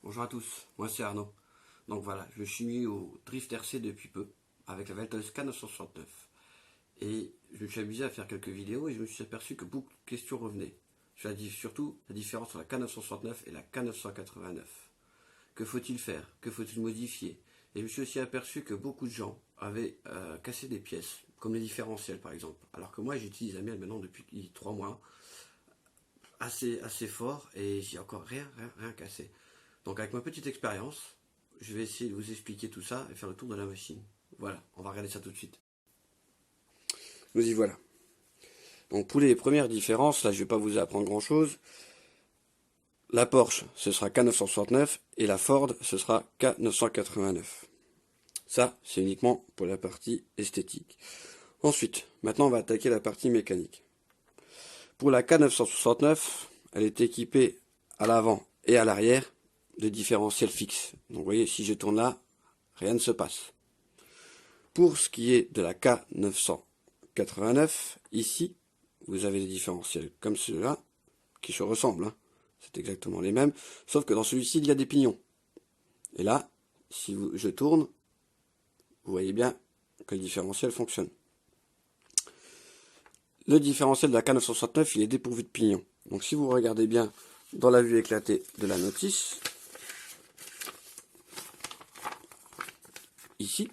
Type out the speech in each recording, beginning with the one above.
Bonjour à tous, moi c'est Arnaud. Donc voilà, je me suis mis au Drift RC depuis peu, avec la Veltoys K969. Et je me suis amusé à faire quelques vidéos et je me suis aperçu que beaucoup de questions revenaient. Surtout la différence entre la K969 et la K989. Que faut-il faire? Que faut-il modifier? Et je me suis aussi aperçu que beaucoup de gens avaient cassé des pièces, comme les différentiels par exemple. Alors que moi j'utilise la mienne maintenant depuis 3 mois, assez fort, et j'ai encore rien cassé. Donc avec ma petite expérience, je vais essayer de vous expliquer tout ça et faire le tour de la machine. Voilà, on va regarder ça tout de suite. Nous y voilà. Donc pour les premières différences, là je ne vais pas vous apprendre grand chose. La Porsche, ce sera K969 et la Ford, ce sera K989. Ça, c'est uniquement pour la partie esthétique. Ensuite, maintenant on va attaquer la partie mécanique. Pour la K969, elle est équipée à l'avant et à l'arrière de différentiels fixes. Donc vous voyez, si je tourne là, rien ne se passe. Pour ce qui est de la K989, ici, vous avez des différentiels comme ceux-là, qui se ressemblent, hein. C'est exactement les mêmes, sauf que dans celui-ci, il y a des pignons. Et là, si je tourne, vous voyez bien que le différentiel fonctionne. Le différentiel de la K969, il est dépourvu de pignons. Donc si vous regardez bien dans la vue éclatée de la notice, ici,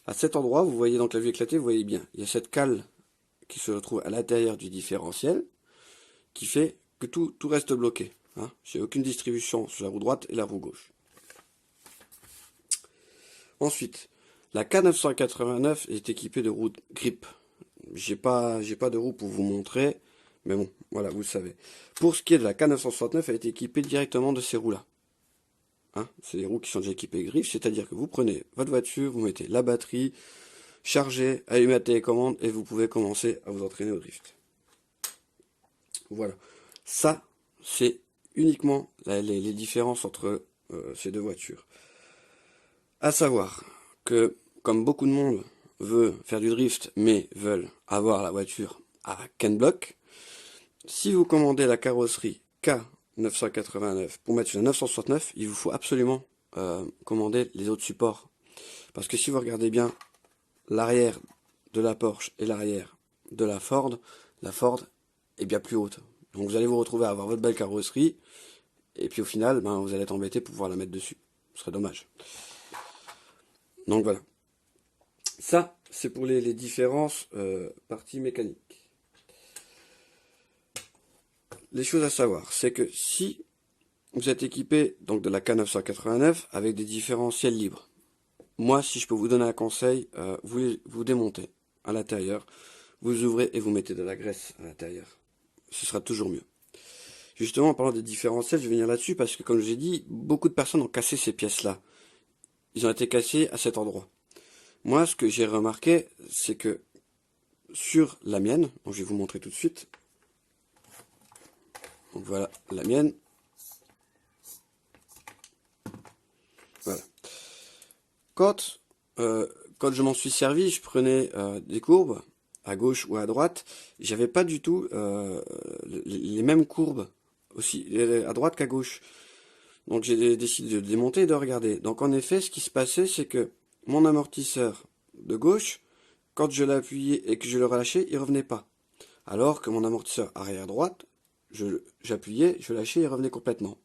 à cet endroit, vous voyez donc la vue éclatée, vous voyez bien, il y a cette cale qui se retrouve à l'intérieur du différentiel, qui fait que tout reste bloqué. Hein. J'ai aucune distribution sur la roue droite et la roue gauche. Ensuite, la K989 est équipée de roues grip. J'ai pas de roue pour vous montrer, mais bon, voilà, vous le savez. Pour ce qui est de la K969, elle est équipée directement de ces roues-là. Hein, c'est des roues qui sont déjà équipées de griffes, c'est-à-dire que vous prenez votre voiture, vous mettez la batterie, chargez, allumez la télécommande et vous pouvez commencer à vous entraîner au drift. Voilà. Ça, c'est uniquement les différences entre ces deux voitures. À savoir que, comme beaucoup de monde veut faire du drift, mais veulent avoir la voiture à Ken Block, si vous commandez la carrosserie K989 pour mettre sur la 969, il vous faut absolument commander les autres supports. Parce que si vous regardez bien l'arrière de la Porsche et l'arrière de la Ford est bien plus haute. Donc vous allez vous retrouver à avoir votre belle carrosserie, et puis au final, vous allez être embêté pour pouvoir la mettre dessus. Ce serait dommage. Donc voilà. Ça, c'est pour les différences parties mécaniques. Les choses à savoir, c'est que si vous êtes équipé donc de la K989 avec des différentiels libres, moi, si je peux vous donner un conseil, vous démontez à l'intérieur, vous ouvrez et vous mettez de la graisse à l'intérieur. Ce sera toujours mieux. Justement, en parlant des différentiels, je vais venir là-dessus parce que, comme je vous ai dit, beaucoup de personnes ont cassé ces pièces-là. Ils ont été cassés à cet endroit. Moi, ce que j'ai remarqué, c'est que sur la mienne, donc je vais vous montrer tout de suite. Donc voilà la mienne. Voilà. Quand je m'en suis servi, je prenais des courbes à gauche ou à droite. J'avais pas du tout les mêmes courbes aussi à droite qu'à gauche. Donc j'ai décidé de démonter et de regarder. Donc en effet, ce qui se passait, c'est que mon amortisseur de gauche, quand je l'appuyais et que je le relâchais, il revenait pas. Alors que mon amortisseur arrière droite, j'appuyais, je lâchais, il revenait complètement.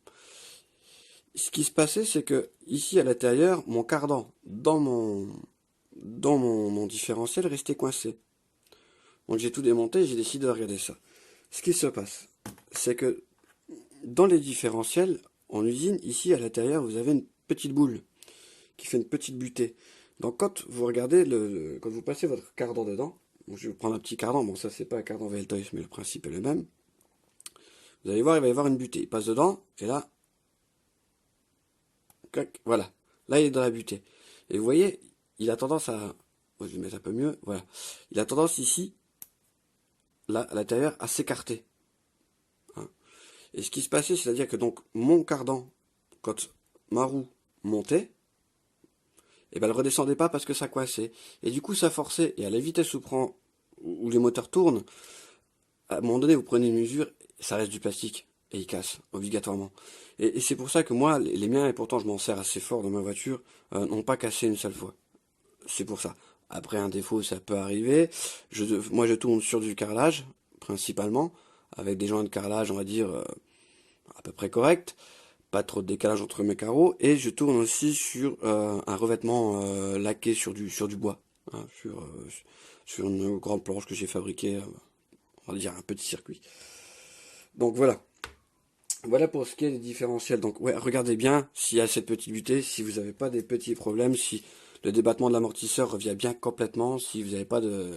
Ce qui se passait, c'est que ici à l'intérieur, mon cardan dans mon différentiel restait coincé. Donc j'ai tout démonté, j'ai décidé de regarder ça. Ce qui se passe, c'est que dans les différentiels, en usine, ici à l'intérieur, vous avez une petite boule qui fait une petite butée. Donc quand vous regardez, quand vous passez votre cardan dedans, bon, je vais prendre un petit cardan, bon ça c'est pas un cardan Veltoys, mais le principe est le même. Vous allez voir, il va y avoir une butée. Il passe dedans, et là, clac, voilà. Là il est dans la butée. Et vous voyez, il a tendance à... je vais le mettre un peu mieux, voilà. Il a tendance ici, là, à l'intérieur, à s'écarter. Hein. Et ce qui se passait, c'est-à-dire que donc mon cardan, quand ma roue montait, et ben elle redescendait pas parce que ça coinçait. Et du coup ça forçait, et à la vitesse où les moteurs tournent, à un moment donné vous prenez une mesure, ça reste du plastique. et ils cassent, obligatoirement. Et c'est pour ça que moi, les miens, et pourtant je m'en sers assez fort dans ma voiture, n'ont pas cassé une seule fois. C'est pour ça. Après, un défaut, ça peut arriver. Moi, je tourne sur du carrelage, principalement, avec des joints de carrelage, on va dire, à peu près corrects. Pas trop de décalage entre mes carreaux. Et je tourne aussi sur un revêtement laqué sur du bois. Hein, sur une grande planche que j'ai fabriquée, on va dire un petit circuit. Donc voilà. Voilà pour ce qui est des différentiels. Donc ouais, regardez bien s'il y a cette petite butée, si vous n'avez pas des petits problèmes, si le débattement de l'amortisseur revient bien complètement, si vous n'avez pas de...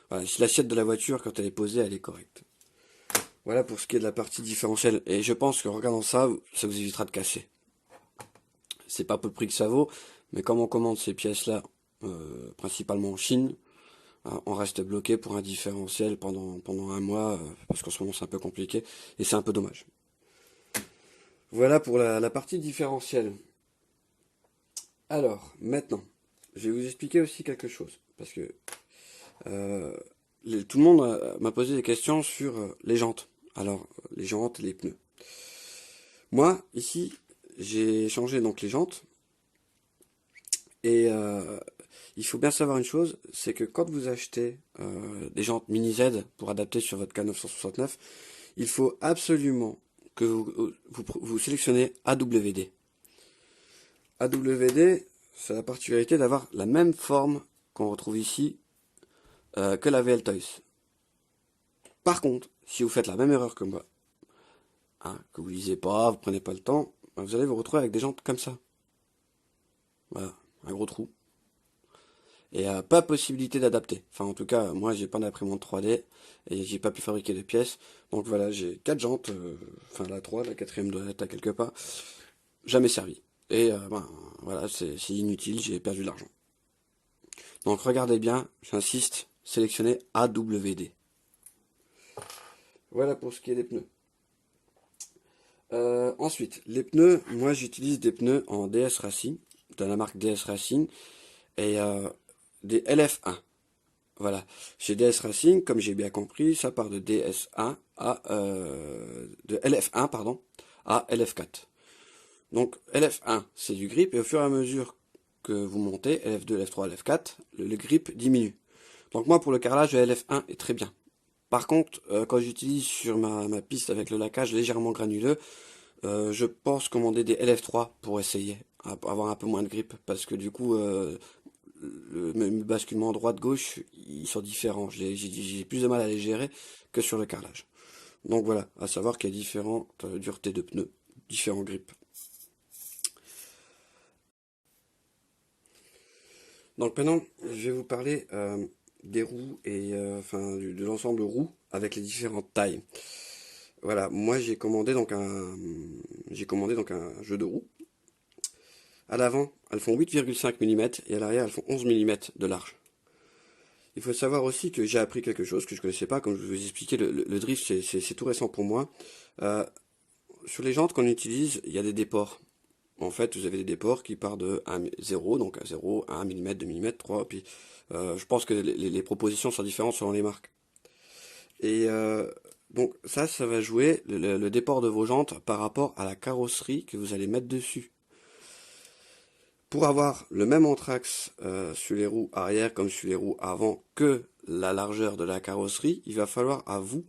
Voilà, si l'assiette de la voiture, quand elle est posée, elle est correcte. Voilà pour ce qui est de la partie différentielle. Et je pense que regardant ça, ça vous évitera de casser. C'est pas peu le prix que ça vaut, mais comme on commande ces pièces-là, principalement en Chine, on reste bloqué pour un différentiel pendant un mois, parce qu'en ce moment c'est un peu compliqué, et c'est un peu dommage. Voilà pour la partie différentielle. Alors, maintenant, je vais vous expliquer aussi quelque chose, parce que tout le monde m'a posé des questions sur les jantes. Alors, les jantes, les pneus. Moi, ici, j'ai changé donc les jantes, et il faut bien savoir une chose, c'est que quand vous achetez des jantes mini Z pour adapter sur votre K969, il faut absolument que vous sélectionnez AWD. AWD, c'est la particularité d'avoir la même forme qu'on retrouve ici que la VL Toys. Par contre, si vous faites la même erreur que moi, hein, que vous lisez pas, vous prenez pas le temps, vous allez vous retrouver avec des jantes comme ça. Voilà, un gros trou. Et pas possibilité d'adapter. Enfin, en tout cas, moi, j'ai pas d'imprimante 3D et j'ai pas pu fabriquer de pièces. Donc voilà, j'ai 4 jantes, enfin la 3, la quatrième doit être à quelque part, jamais servi. Et voilà, c'est inutile, j'ai perdu de l'argent. Donc regardez bien, j'insiste, sélectionnez AWD. Voilà pour ce qui est des pneus. Ensuite, les pneus, moi j'utilise des pneus en DS Racing, de la marque DS Racing, et des LF1. Voilà, chez DS Racing, comme j'ai bien compris, ça part de DS1 à de LF1 pardon, à LF4. Donc LF1 c'est du grip et au fur et à mesure que vous montez, LF2, LF3, LF4, le grip diminue. Donc moi pour le carrelage, le LF1 est très bien. Par contre, quand j'utilise sur ma piste avec le laquage légèrement granuleux, je pense commander des LF3 pour essayer, avoir un peu moins de grip, parce que du coup, le basculement droite-gauche, ils sont différents. J'ai plus de mal à les gérer que sur le carrelage. Donc voilà, à savoir qu'il y a différentes duretés de pneus, différents grips. Donc maintenant, je vais vous parler des roues et enfin de l'ensemble de roues avec les différentes tailles. Voilà, moi j'ai commandé donc un jeu de roues. À l'avant, elles font 8,5 mm et à l'arrière, elles font 11 mm de large. Il faut savoir aussi que j'ai appris quelque chose que je ne connaissais pas, comme je vous ai expliqué, le drift c'est tout récent pour moi. Sur les jantes qu'on utilise, il y a des déports. En fait, vous avez des déports qui partent de 0, donc à 0, 1 mm, 2 mm, 3, puis je pense que les propositions sont différentes selon les marques. Et donc ça va jouer le déport de vos jantes par rapport à la carrosserie que vous allez mettre dessus. Pour avoir le même anthrax sur les roues arrière comme sur les roues avant que la largeur de la carrosserie, il va falloir à vous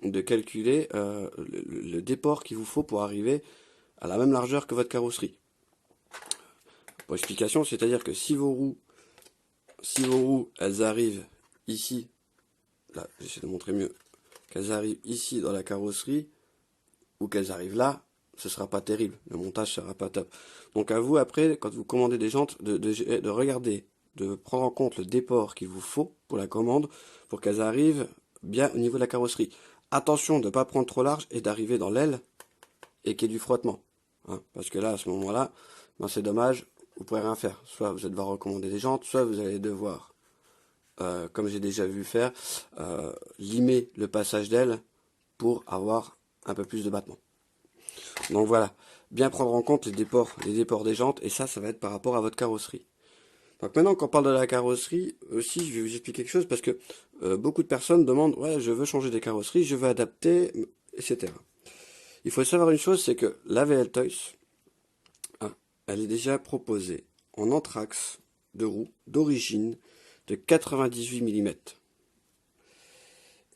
de calculer le déport qu'il vous faut pour arriver à la même largeur que votre carrosserie. Pour explication, c'est-à-dire que si vos roues, elles arrivent ici, là, j'essaie de montrer mieux, qu'elles arrivent ici dans la carrosserie, ou qu'elles arrivent là, ce sera pas terrible, le montage sera pas top. Donc à vous après, quand vous commandez des jantes, de regarder, de prendre en compte le déport qu'il vous faut pour la commande, pour qu'elles arrivent bien au niveau de la carrosserie. Attention de ne pas prendre trop large et d'arriver dans l'aile et qu'il y ait du frottement. Hein, parce que là, à ce moment-là, ben c'est dommage, vous pourrez rien faire. Soit vous allez devoir recommander des jantes, soit vous allez devoir, comme j'ai déjà vu faire, limer le passage d'aile pour avoir un peu plus de battement. Donc voilà, bien prendre en compte les déports des jantes, et ça va être par rapport à votre carrosserie. Donc maintenant qu'on parle de la carrosserie, aussi je vais vous expliquer quelque chose, parce que beaucoup de personnes demandent, ouais je veux changer des carrosseries, je veux adapter, etc. Il faut savoir une chose, c'est que la VL Toys, hein, elle est déjà proposée en anthrax de roue d'origine de 98 mm.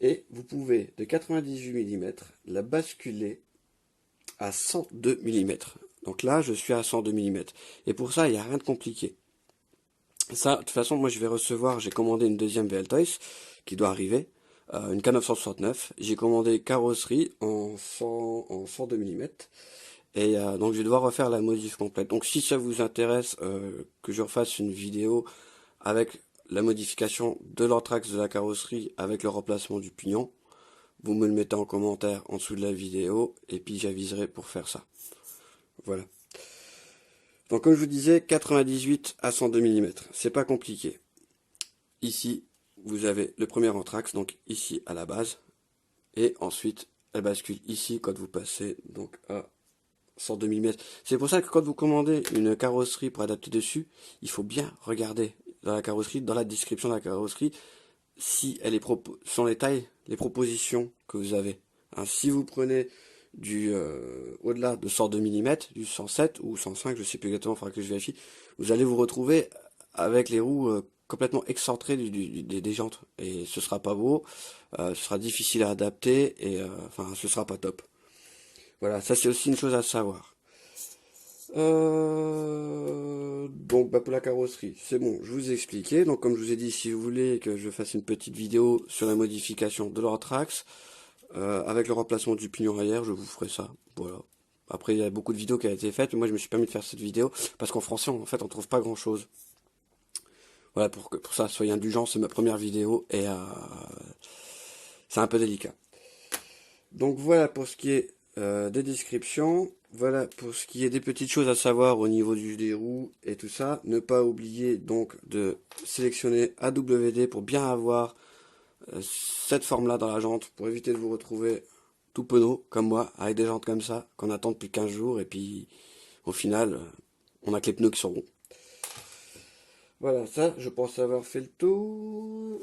Et vous pouvez, de 98 mm, la basculer à 102 mm. Donc là, je suis à 102 mm. Et pour ça, il n'y a rien de compliqué. Ça, de toute façon, moi, je vais recevoir, j'ai commandé une deuxième VL Toys qui doit arriver, une K969. J'ai commandé carrosserie en 102 mm. Et donc, je vais devoir refaire la modif complète. Donc, si ça vous intéresse que je refasse une vidéo avec la modification de l'anthrax de la carrosserie avec le remplacement du pignon, vous me le mettez en commentaire en dessous de la vidéo et puis j'aviserai pour faire ça. Voilà. Donc comme je vous disais, 98 à 102 mm, c'est pas compliqué. Ici, vous avez le premier anthrax, donc ici à la base, et ensuite elle bascule ici quand vous passez donc à 102 mm. C'est pour ça que quand vous commandez une carrosserie pour adapter dessus, il faut bien regarder dans la carrosserie, dans la description de la carrosserie, si elle est sont les tailles, les propositions que vous avez. Hein, si vous prenez du au-delà de 102 mm, du 107 ou 105, je sais plus exactement, il faudra que je vérifie, vous allez vous retrouver avec les roues complètement excentrées des jantes. Et ce sera pas beau, ce sera difficile à adapter, et enfin ce sera pas top. Voilà, ça c'est aussi une chose à savoir. Donc pour la carrosserie, c'est bon, je vous ai expliqué. Donc comme je vous ai dit, si vous voulez que je fasse une petite vidéo sur la modification de l'anthrax, avec le remplacement du pignon arrière, je vous ferai ça. Voilà. Après, il y a beaucoup de vidéos qui ont été faites, mais moi je me suis permis de faire cette vidéo, parce qu'en français, en fait, on trouve pas grand chose. Voilà, pour ça, soyez indulgents, c'est ma première vidéo, et c'est un peu délicat. Donc voilà pour ce qui est des descriptions. Voilà pour ce qui est des petites choses à savoir au niveau des roues et tout ça. Ne pas oublier donc de sélectionner AWD pour bien avoir cette forme-là dans la jante, pour éviter de vous retrouver tout penaud, comme moi, avec des jantes comme ça, qu'on attend depuis 15 jours, et puis au final, on a que les pneus qui sont ronds. Voilà, ça, je pense avoir fait le tour.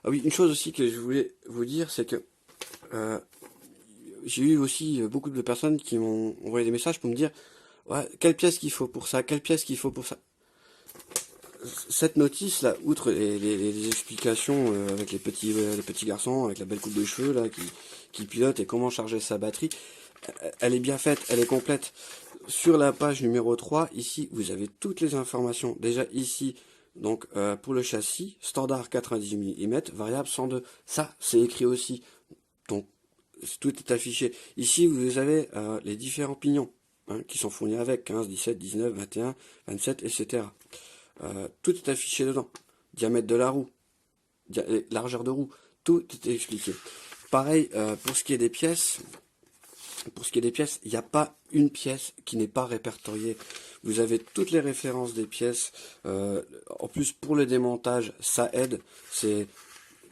Ah oui, une chose aussi que je voulais vous dire, c'est que j'ai eu aussi beaucoup de personnes qui m'ont envoyé des messages pour me dire ouais, quelle pièce qu'il faut pour ça, quelle pièce qu'il faut pour ça. Cette notice là, outre les explications avec les petits garçons avec la belle coupe de cheveux là qui pilotent et comment charger sa batterie, elle est bien faite, elle est complète. Sur la page numéro 3, ici, vous avez toutes les informations. Déjà ici, donc pour le châssis, standard 90 mm, variable 102. Ça, c'est écrit aussi. Donc, tout est affiché. Ici, vous avez les différents pignons hein, qui sont fournis avec 15, 17, 19, 21, 27, etc. Tout est affiché dedans. Diamètre de la roue, largeur de roue, tout est expliqué. Pareil, pour ce qui est des pièces, il n'y a pas une pièce qui n'est pas répertoriée. Vous avez toutes les références des pièces. En plus, pour le démontage, ça aide. C'est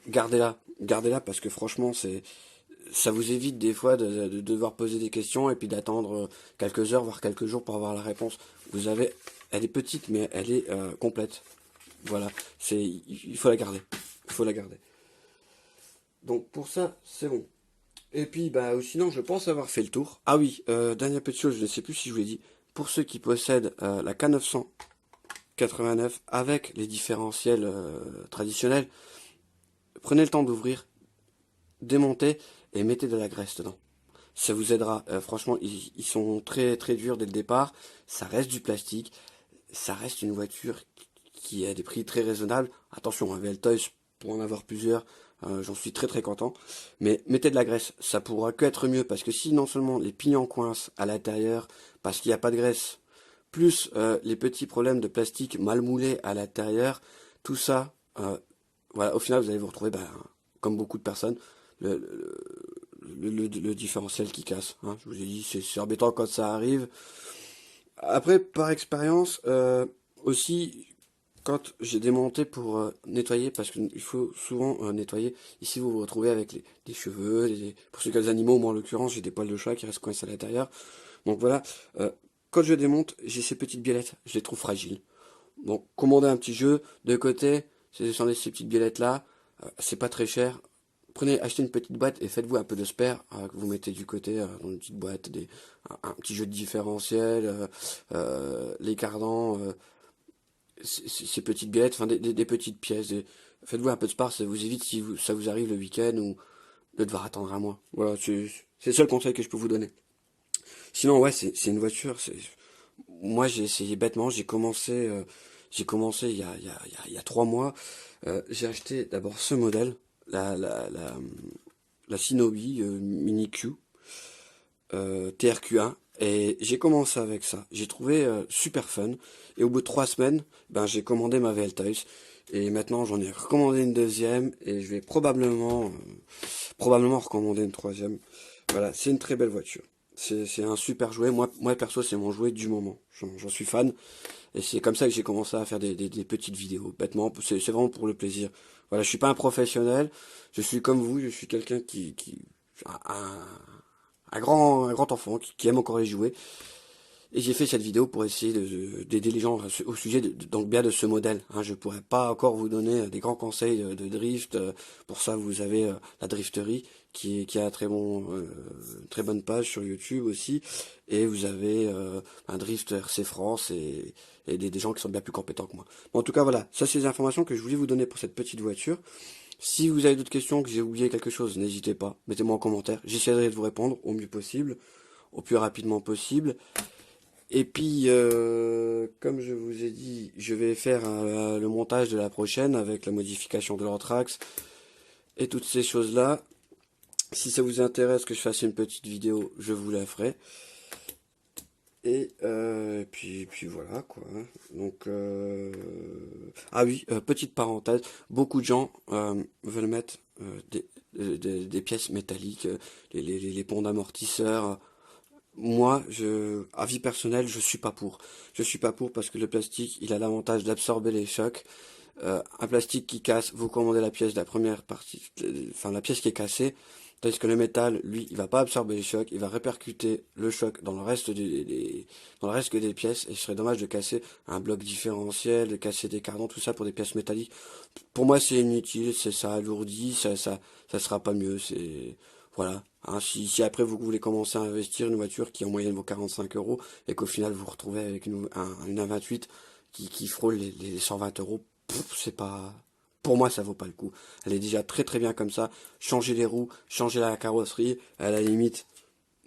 gardez-la parce que franchement, ça vous évite des fois de devoir poser des questions et puis d'attendre quelques heures, voire quelques jours pour avoir la réponse. Elle est petite, mais elle est complète. Voilà, il faut la garder. Il faut la garder. Donc pour ça, c'est bon. Et puis, bah, sinon, je pense avoir fait le tour. Ah oui, dernière petite chose, je ne sais plus si je vous l'ai dit. Pour ceux qui possèdent la K989 avec les différentiels traditionnels, prenez le temps d'ouvrir, démontez et mettez de la graisse dedans. Ça vous aidera. Franchement, ils sont très très durs dès le départ. Ça reste du plastique. Ça reste une voiture qui a des prix très raisonnables. Attention, un VL Toys, pour en avoir plusieurs, j'en suis très très content. Mais mettez de la graisse, ça pourra que être mieux. Parce que si non seulement les pignons coincent à l'intérieur, parce qu'il n'y a pas de graisse, plus les petits problèmes de plastique mal moulés à l'intérieur, tout ça, voilà, au final vous allez vous retrouver, comme beaucoup de personnes, le différentiel qui casse. Hein. Je vous ai dit, c'est embêtant quand ça arrive. Après, par expérience, aussi, quand j'ai démonté pour nettoyer, parce qu'il faut souvent nettoyer, ici vous vous retrouvez avec des cheveux, pour ceux qui ont des animaux, moi en l'occurrence, j'ai des poils de chat qui restent coincés à l'intérieur. Donc voilà, quand je démonte, j'ai ces petites biellettes, je les trouve fragiles. Donc, commandez un petit jeu, de côté, c'est ces petites biellettes là, c'est pas très cher, achetez une petite boîte et faites-vous un peu de spare que vous mettez du côté dans une petite boîte, un petit jeu de différentiel, les cardans, ces petites billettes, enfin des petites pièces. Faites-vous un peu de spare, ça vous évite si ça vous arrive le week-end ou de devoir attendre un mois. Voilà, c'est le seul conseil que je peux vous donner. Sinon, ouais, c'est une voiture. Moi, j'ai essayé bêtement. J'ai commencé il y a 3 mois. J'ai acheté d'abord ce modèle, la Shinobi Mini Q TRQ1. Et j'ai commencé avec ça. J'ai trouvé super fun. Et au bout de 3 semaines, ben j'ai commandé ma VL Toys. Et maintenant, j'en ai recommandé une deuxième. Et je vais probablement recommander une troisième. Voilà, c'est une très belle voiture. C'est un super jouet. Moi perso, c'est mon jouet du moment. J'en suis fan. Et c'est comme ça que j'ai commencé à faire des petites vidéos. Bêtement, c'est vraiment pour le plaisir. Voilà, je suis pas un professionnel. Je suis comme vous. Je suis quelqu'un un grand enfant qui aime encore les jouets. Et j'ai fait cette vidéo pour essayer d'aider les gens au sujet donc bien de ce modèle. Hein, je pourrais pas encore vous donner des grands conseils de drift. Pour ça, vous avez la drifterie qui a très bonne page sur YouTube aussi. Et vous avez un drift RC France et des gens qui sont bien plus compétents que moi. Bon, en tout cas, voilà. Ça, c'est les informations que je voulais vous donner pour cette petite voiture. Si vous avez d'autres questions, que j'ai oublié quelque chose, n'hésitez pas. Mettez-moi en commentaire. J'essaierai de vous répondre au mieux possible, au plus rapidement possible. Et puis, comme je vous ai dit, je vais faire le montage de la prochaine avec la modification de l'Anthrax et toutes ces choses-là. Si ça vous intéresse que je fasse une petite vidéo, je vous la ferai. Et puis voilà quoi. Donc, ah oui, petite parenthèse, beaucoup de gens veulent mettre des pièces métalliques, les ponts d'amortisseurs. Moi, à vie personnelle, je suis pas pour. Je suis pas pour parce que le plastique, il a l'avantage d'absorber les chocs. Un plastique qui casse, vous commandez la pièce de la première partie, enfin la pièce qui est cassée, tandis que le métal, lui, il va pas absorber les chocs, il va répercuter le choc dans le reste dans le reste que des pièces, et ce serait dommage de casser un bloc différentiel, de casser des cardans, tout ça pour des pièces métalliques. Pour moi, c'est inutile, ça alourdit, ça sera pas mieux, voilà. Hein, si après vous voulez commencer à investir une voiture qui en moyenne vaut 45 euros et qu'au final vous vous retrouvez avec une A28 qui frôle les 120 euros, c'est pas, pour moi ça vaut pas le coup. Elle est déjà très très bien comme ça. Changer les roues, changer la carrosserie, à la limite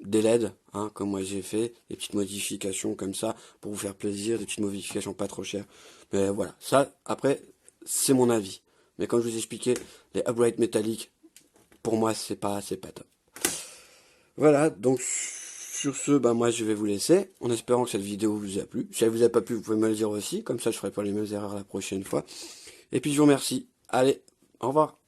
des LED, hein, comme moi j'ai fait, des petites modifications comme ça pour vous faire plaisir, des petites modifications pas trop chères. Mais voilà, ça après c'est mon avis. Mais comme je vous expliquais, les upright métalliques, pour moi c'est pas top. Voilà, donc sur ce, bah moi je vais vous laisser, en espérant que cette vidéo vous a plu. Si elle vous a pas plu, vous pouvez me le dire aussi, comme ça je ferai pas les mêmes erreurs la prochaine fois. Et puis je vous remercie. Allez, au revoir.